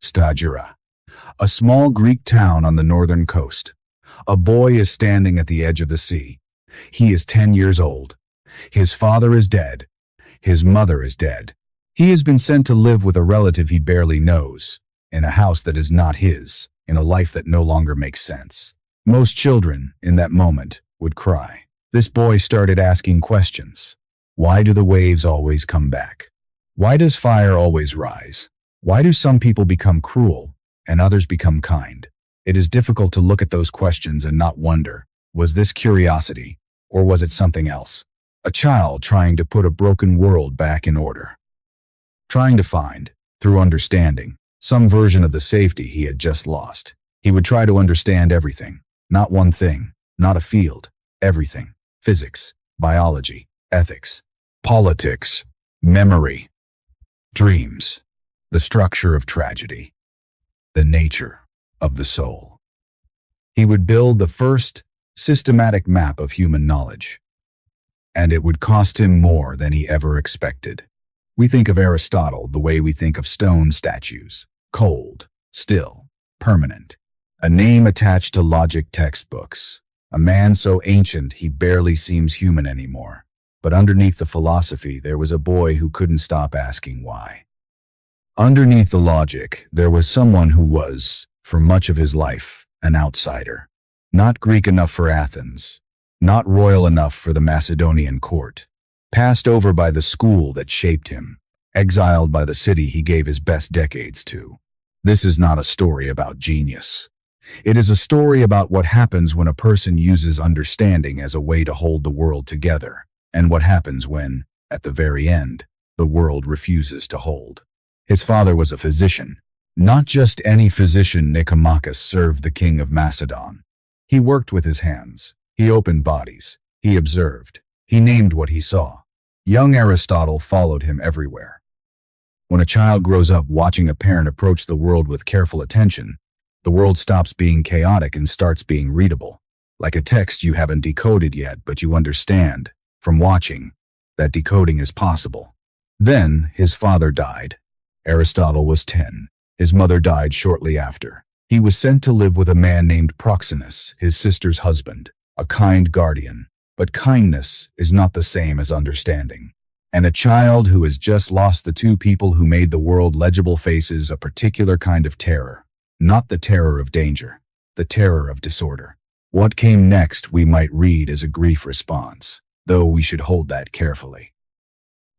Stagira, a small Greek town on the northern coast. A boy is standing at the edge of the sea. He is 10 years old. His father is dead. His mother is dead. He has been sent to live with a relative he barely knows, in a house that is not his, in a life that no longer makes sense. Most children, in that moment, would cry. This boy started asking questions. Why do the waves always come back? Why does fire always rise? Why do some people become cruel and others become kind? It is difficult to look at those questions and not wonder, was this curiosity, or was it something else? A child trying to put a broken world back in order. Trying to find, through understanding, some version of the safety he had just lost. He would try to understand everything, not one thing, not a field, everything. Physics, biology, ethics, politics, memory, dreams, the structure of tragedy, the nature of the soul. He would build the first systematic map of human knowledge, and it would cost him more than he ever expected. We think of Aristotle the way we think of stone statues, cold, still, permanent, a name attached to logic textbooks, a man so ancient he barely seems human anymore. But underneath the philosophy there was a boy who couldn't stop asking why. Underneath the logic there was someone who was, for much of his life, an outsider. Not Greek enough for Athens, not royal enough for the Macedonian court, passed over by the school that shaped him, exiled by the city he gave his best decades to. This is not a story about genius. It is a story about what happens when a person uses understanding as a way to hold the world together, and what happens when, at the very end, the world refuses to hold. His father was a physician. Not just any physician. Nicomachus served the king of Macedon. He worked with his hands. He opened bodies. He observed. He named what he saw. Young Aristotle followed him everywhere. When a child grows up watching a parent approach the world with careful attention, the world stops being chaotic and starts being readable. Like a text you haven't decoded yet, but you understand, from watching, that decoding is possible. Then his father died. Aristotle was 10. His mother died shortly after. He was sent to live with a man named Proxenus, his sister's husband, a kind guardian. But kindness is not the same as understanding. And a child who has just lost the two people who made the world legible faces a particular kind of terror. Not the terror of danger, the terror of disorder. What came next we might read as a grief response, though we should hold that carefully.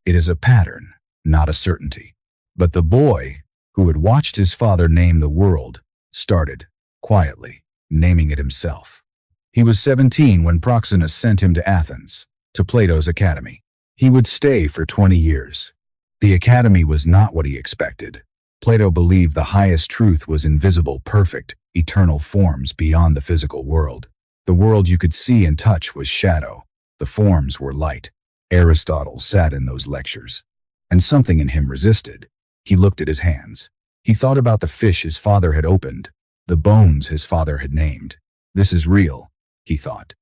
It is a pattern, not a certainty. But the boy, who had watched his father name the world, started, quietly, naming it himself. He was 17 when Proxenus sent him to Athens, to Plato's academy. He would stay for 20 years. The academy was not what he expected. Plato believed the highest truth was invisible, perfect, eternal forms beyond the physical world. The world you could see and touch was shadow. The forms were light. Aristotle sat in those lectures, and something in him resisted. He looked at his hands. He thought about the fish his father had opened, the bones his father had named. This is real, he thought.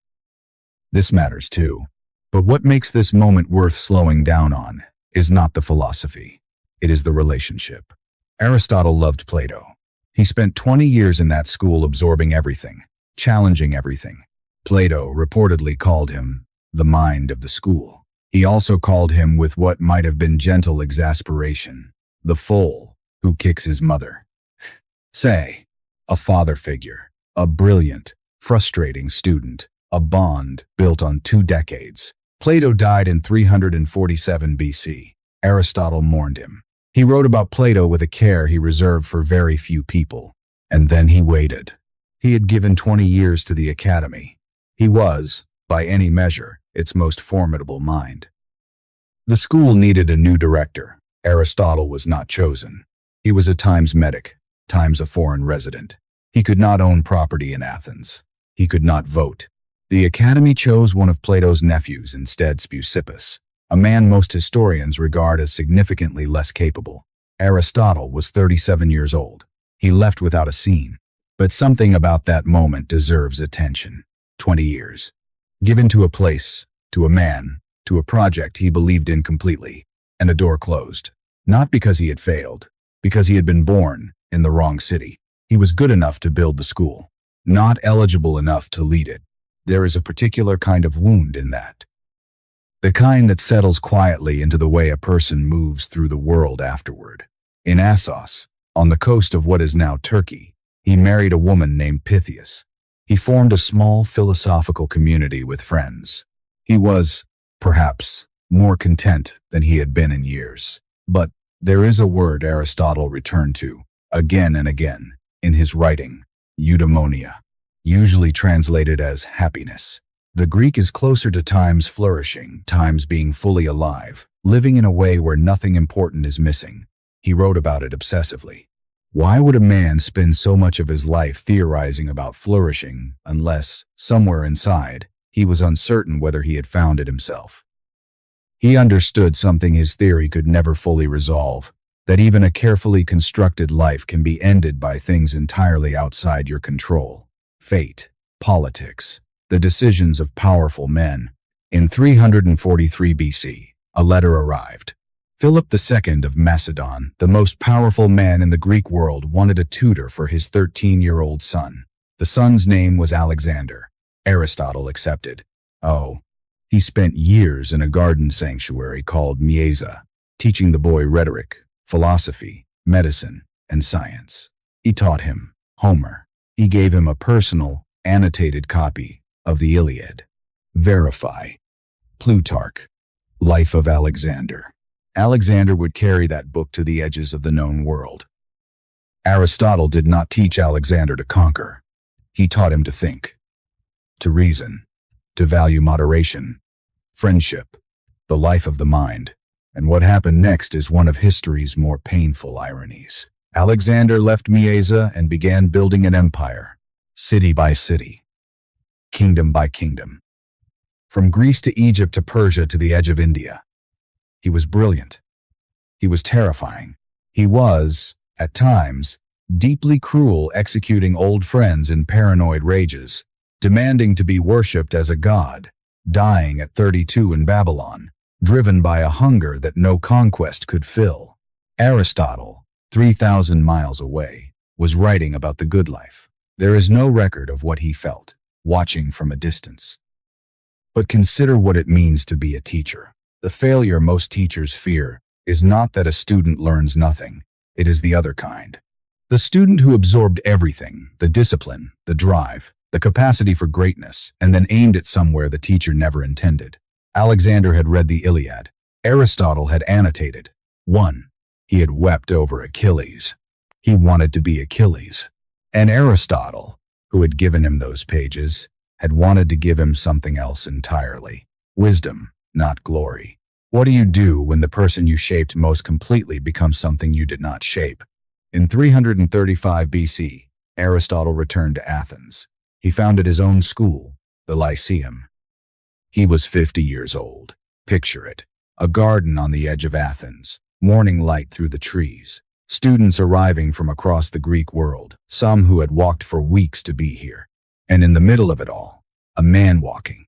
This matters too. But what makes this moment worth slowing down on is not the philosophy. It is the relationship. Aristotle loved Plato. He spent 20 years in that school absorbing everything, challenging everything. Plato reportedly called him the mind of the school. He also called him, with what might have been gentle exasperation, the fool who kicks his mother. Say, a father figure, a brilliant, frustrating student, a bond built on 2 decades. Plato died in 347 BC. Aristotle mourned him. He wrote about Plato with a care he reserved for very few people. And then he waited. He had given 20 years to the academy. He was, by any measure, its most formidable mind. The school needed a new director. Aristotle was not chosen. He was at times medic, times a foreign resident. He could not own property in Athens. He could not vote. The academy chose one of Plato's nephews instead, Speusippus, a man most historians regard as significantly less capable. Aristotle was 37 years old. He left without a scene. But something about that moment deserves attention. 20 years. Given to a place, to a man, to a project he believed in completely, and a door closed. Not because he had failed, because he had been born in the wrong city. He was good enough to build the school, not eligible enough to lead it. There is a particular kind of wound in that. The kind that settles quietly into the way a person moves through the world afterward. In Assos, on the coast of what is now Turkey, he married a woman named Pythias. He formed a small philosophical community with friends. He was, perhaps, more content than he had been in years. But there is a word Aristotle returned to, again and again, in his writing, eudaimonia, usually translated as happiness. The Greek is closer to times flourishing, times being fully alive, living in a way where nothing important is missing. He wrote about it obsessively. Why would a man spend so much of his life theorizing about flourishing unless, somewhere inside, he was uncertain whether he had found it himself? He understood something his theory could never fully resolve, that even a carefully constructed life can be ended by things entirely outside your control. Fate, politics, the decisions of powerful men. In 343 BC, a letter arrived. Philip II of Macedon, the most powerful man in the Greek world, wanted a tutor for his 13-year-old son. The son's name was Alexander. Aristotle accepted. He spent years in a garden sanctuary called Mieza, teaching the boy rhetoric, philosophy, medicine, and science. He taught him Homer. He gave him a personal, annotated copy of the Iliad. Verify. Plutarch. Life of Alexander. Alexander would carry that book to the edges of the known world. Aristotle did not teach Alexander to conquer. He taught him to think, to reason, to value moderation, friendship, the life of the mind. And what happened next is one of history's more painful ironies. Alexander left Mieza and began building an empire, city by city, kingdom by kingdom. From Greece to Egypt to Persia to the edge of India. He was brilliant. He was terrifying. He was, at times, deeply cruel, executing old friends in paranoid rages, demanding to be worshipped as a god, dying at 32 in Babylon, driven by a hunger that no conquest could fill. Aristotle, 3,000 miles away, was writing about the good life. There is no record of what he felt, watching from a distance. But consider what it means to be a teacher. The failure most teachers fear is not that a student learns nothing, it is the other kind. The student who absorbed everything, the discipline, the drive, the capacity for greatness, and then aimed it somewhere the teacher never intended. Alexander had read the Iliad. Aristotle had annotated. 1. He had wept over Achilles. He wanted to be Achilles. And Aristotle, who had given him those pages, had wanted to give him something else entirely. Wisdom, not glory. What do you do when the person you shaped most completely becomes something you did not shape? In 335 BC, Aristotle returned to Athens. He founded his own school, the Lyceum. He was 50 years old. Picture it. A garden on the edge of Athens, morning light through the trees. Students arriving from across the Greek world, some who had walked for weeks to be here. And in the middle of it all, a man walking.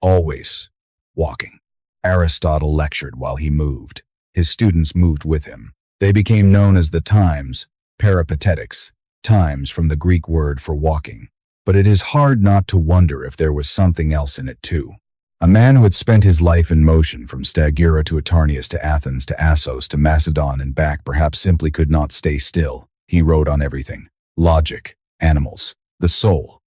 Always walking. Aristotle lectured while he moved. His students moved with him. They became known as the times, peripatetics, times from the Greek word for walking. But it is hard not to wonder if there was something else in it too. A man who had spent his life in motion from Stagira to Atarneus to Athens to Assos to Macedon and back perhaps simply could not stay still. He wrote on everything. Logic, animals, the soul.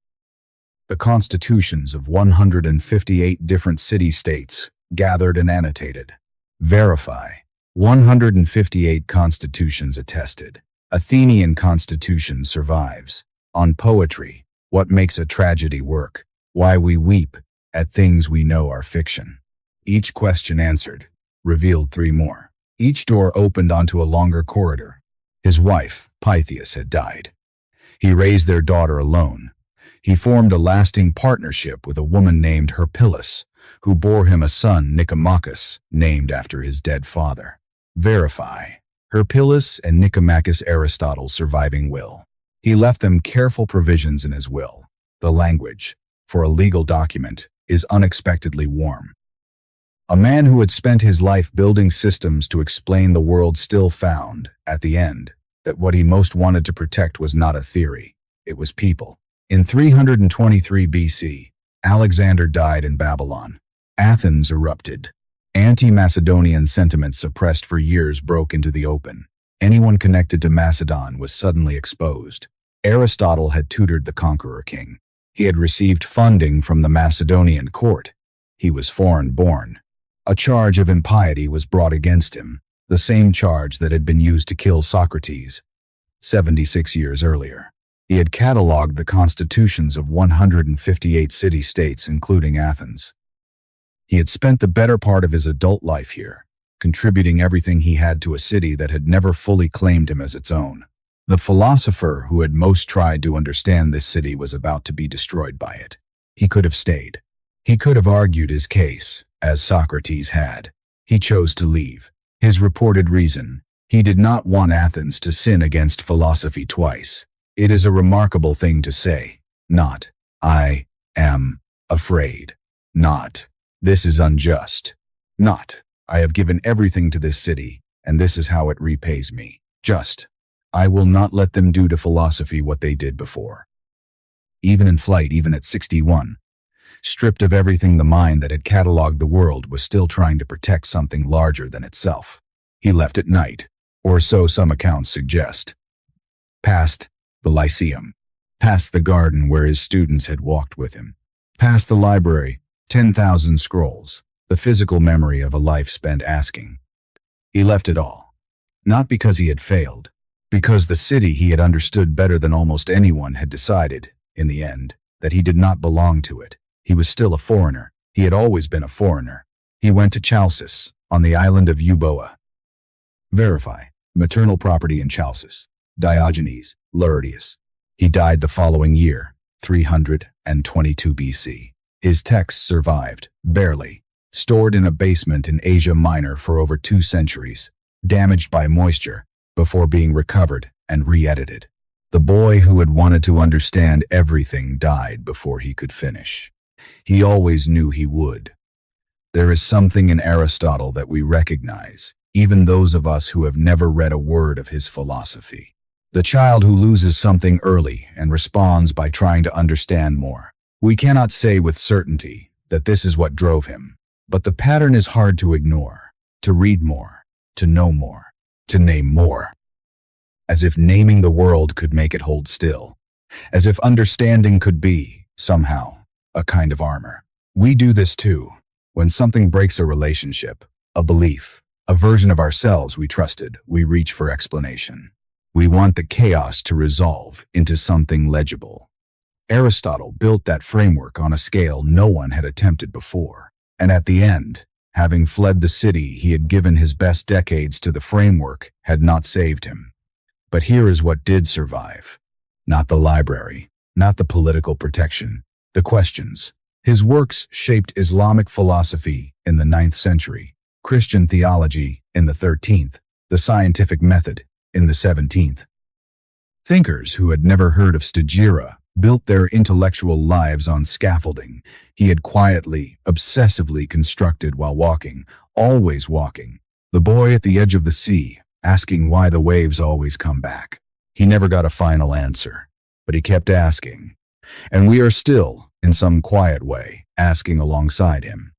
The constitutions of 158 different city-states, gathered and annotated. Verify. 158 constitutions attested. Athenian constitution survives. On poetry, what makes a tragedy work? Why we weep at things we know are fiction. Each question answered, revealed 3 more. Each door opened onto a longer corridor. His wife, Pythias, had died. He raised their daughter alone. He formed a lasting partnership with a woman named Herpyllis, who bore him a son, Nicomachus, named after his dead father. Verify. Herpyllis and Nicomachus, Aristotle's surviving will. He left them careful provisions in his will. The language, for a legal document, is unexpectedly warm. A man who had spent his life building systems to explain the world still found, at the end, that what he most wanted to protect was not a theory, it was people. In 323 BC, Alexander died in Babylon. Athens erupted. Anti-Macedonian sentiment suppressed for years broke into the open. Anyone connected to Macedon was suddenly exposed. Aristotle had tutored the conqueror king. He had received funding from the Macedonian court. He was foreign-born. A charge of impiety was brought against him, the same charge that had been used to kill Socrates 76 years earlier. He had catalogued the constitutions of 158 city-states, including Athens. He had spent the better part of his adult life here, contributing everything he had to a city that had never fully claimed him as its own. The philosopher who had most tried to understand this city was about to be destroyed by it. He could have stayed. He could have argued his case, as Socrates had. He chose to leave. His reported reason: he did not want Athens to sin against philosophy twice. It is a remarkable thing to say. Not, I am afraid. Not, this is unjust. Not, I have given everything to this city, and this is how it repays me. Just, I will not let them do to philosophy what they did before. Even in flight, even at 61, stripped of everything, the mind that had catalogued the world was still trying to protect something larger than itself. He left at night, or so some accounts suggest. Past the Lyceum, past the garden where his students had walked with him, past the library, 10,000 scrolls, the physical memory of a life spent asking. He left it all. Not because he had failed, because the city he had understood better than almost anyone had decided, in the end, that he did not belong to it. He was still a foreigner. He had always been a foreigner. He went to Chalcis, on the island of Euboea. Verify. Maternal property in Chalcis. Diogenes Laertius. He died the following year, 322 BC. His texts survived, barely, stored in a basement in Asia Minor for over 2 centuries, damaged by moisture, before being recovered and re-edited. The boy who had wanted to understand everything died before he could finish. He always knew he would. There is something in Aristotle that we recognize, even those of us who have never read a word of his philosophy. The child who loses something early and responds by trying to understand more. We cannot say with certainty that this is what drove him, but the pattern is hard to ignore, to read more, to know more, to name more. As if naming the world could make it hold still, as if understanding could be, somehow, a kind of armor. We do this too, when something breaks a relationship, a belief, a version of ourselves we trusted, we reach for explanation. We want the chaos to resolve into something legible. Aristotle built that framework on a scale no one had attempted before, and at the end, having fled the city he had given his best decades to, the framework had not saved him. But here is what did survive. Not the library, not the political protection, the questions. His works shaped Islamic philosophy in the 9th century, Christian theology in the 13th, the scientific method in the 17th. Thinkers who had never heard of Stagira built their intellectual lives on scaffolding he had quietly, obsessively constructed while walking, always walking. The boy at the edge of the sea, asking why the waves always come back. He never got a final answer, but he kept asking. And we are still, in some quiet way, asking alongside him.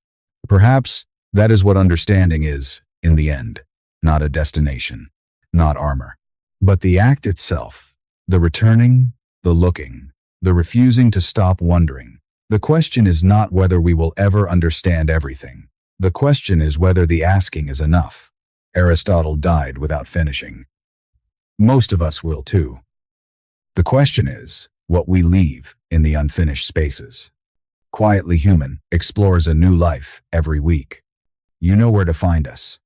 Perhaps that is what understanding is, in the end. Not a destination, not armor, but the act itself, the returning, the looking, the refusing to stop wondering. The question is not whether we will ever understand everything. The question is whether the asking is enough. Aristotle died without finishing. Most of us will too. The question is what we leave in the unfinished spaces. Quietly Human explores a new life every week. You know where to find us.